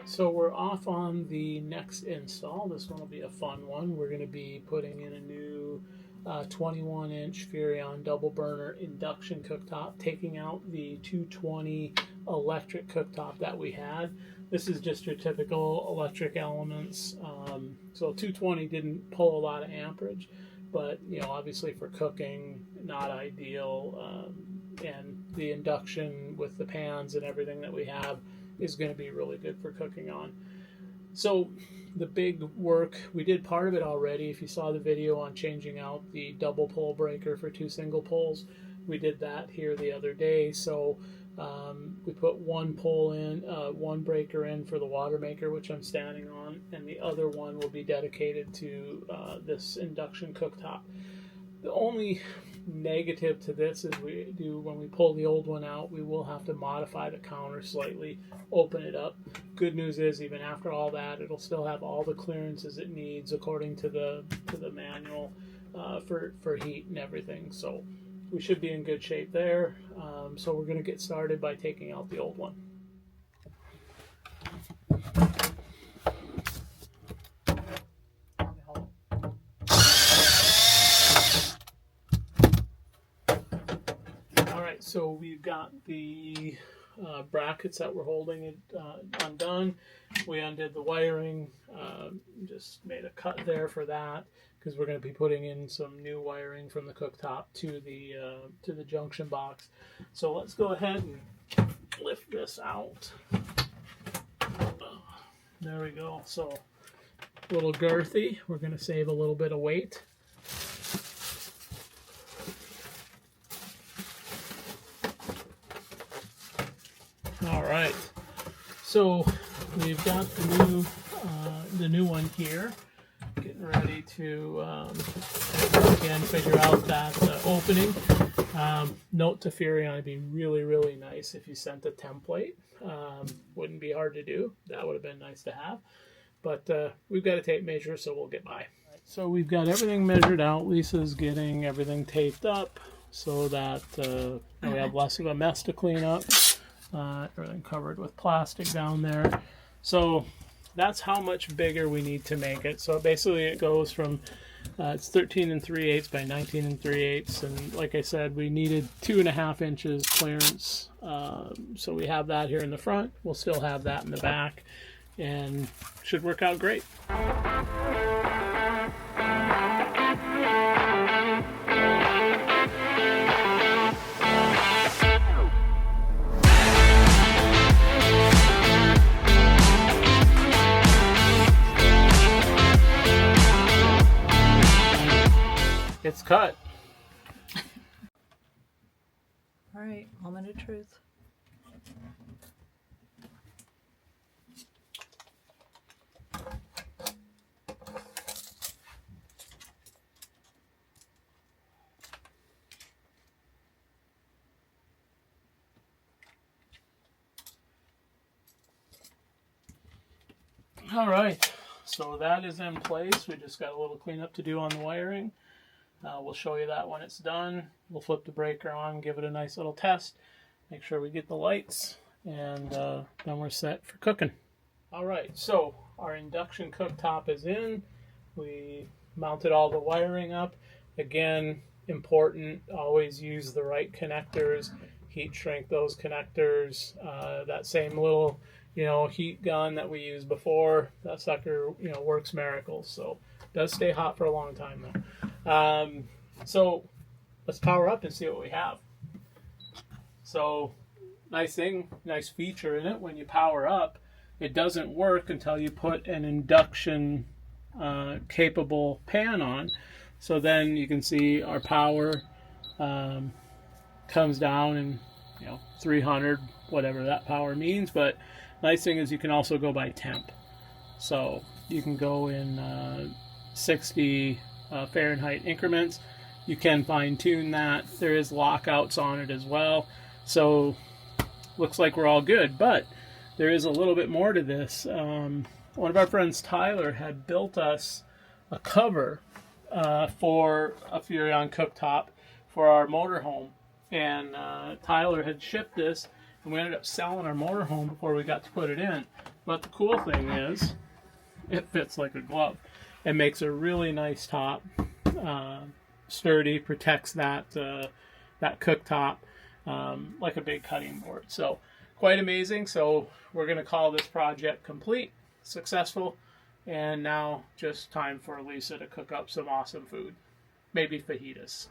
So we're off on the next install. This one will be a fun one. We're going to be putting in a new 21-inch Furrion double burner induction cooktop, taking out the 220 electric cooktop that we had. This is just your typical electric elements. So 220 didn't pull a lot of amperage, but obviously for cooking, not ideal. And the induction with the pans and everything that we have is going to be really good for cooking on. So the big work, we did part of it already. If you saw the video on changing out the double pole breaker for 2 single poles, we did that here the other day. So we put one pole in, one breaker in for the water maker, which I'm standing on, and the other one will be dedicated to this induction cooktop. The only negative to this is when we pull the old one out, we will have to modify the counter slightly, open it up. Good news is, even after all that, it'll still have all the clearances it needs according to the manual for heat and everything. So we should be in good shape there. So we're going to get started by taking out the old one. So we've got the brackets that we're holding it undone. We undid the wiring, just made a cut there for that because we're going to be putting in some new wiring from the cooktop to the junction box. So let's go ahead and lift this out. There we go. So a little girthy. We're going to save a little bit of weight. All right, so we've got the new one here. Getting ready to again figure out that opening. Note to Furrion, it'd be really nice if you sent a template. Wouldn't be hard to do. That would have been nice to have. But we've got a tape measure, so we'll get by. So we've got everything measured out. Lisa's getting everything taped up so that we have less of a mess to clean up. Everything covered with plastic down there. So that's how much bigger we need to make it. So basically it goes from it's 13 3/8 by 19 3/8, and like I said, we needed 2.5 inches clearance. So we have that here in the front. We'll still have that in the back, and should work out great. It's cut. All right, moment of truth. All right, so that is in place. We just got a little cleanup to do on the wiring. We'll show you that when it's done. We'll flip the breaker on, give it a nice little test, make sure we get the lights, and then we're set for cooking. All right, so our induction cooktop is in. We mounted all the wiring up. Again, important, always use the right connectors, heat shrink those connectors. That same little heat gun that we used before, that sucker works miracles. So it does stay hot for a long time though. So let's power up and see what we have. So nice feature in it, when you power up, it doesn't work until you put an induction capable pan on. So then you can see our power comes down and 300, whatever that power means. But nice thing is you can also go by temp. So you can go in 60 Fahrenheit increments. You can fine tune that. There is lockouts on it as well. So looks like we're all good, but there is a little bit more to this. One of our friends, Tyler, had built us a cover for a Furrion cooktop for our motorhome, and Tyler had shipped this, and we ended up selling our motorhome before we got to put it in. But the cool thing is, it fits like a glove. It makes a really nice top, sturdy, protects that that cooktop like a big cutting board. So quite amazing. So we're going to call this project complete, successful, and now just time for Lisa to cook up some awesome food, maybe fajitas.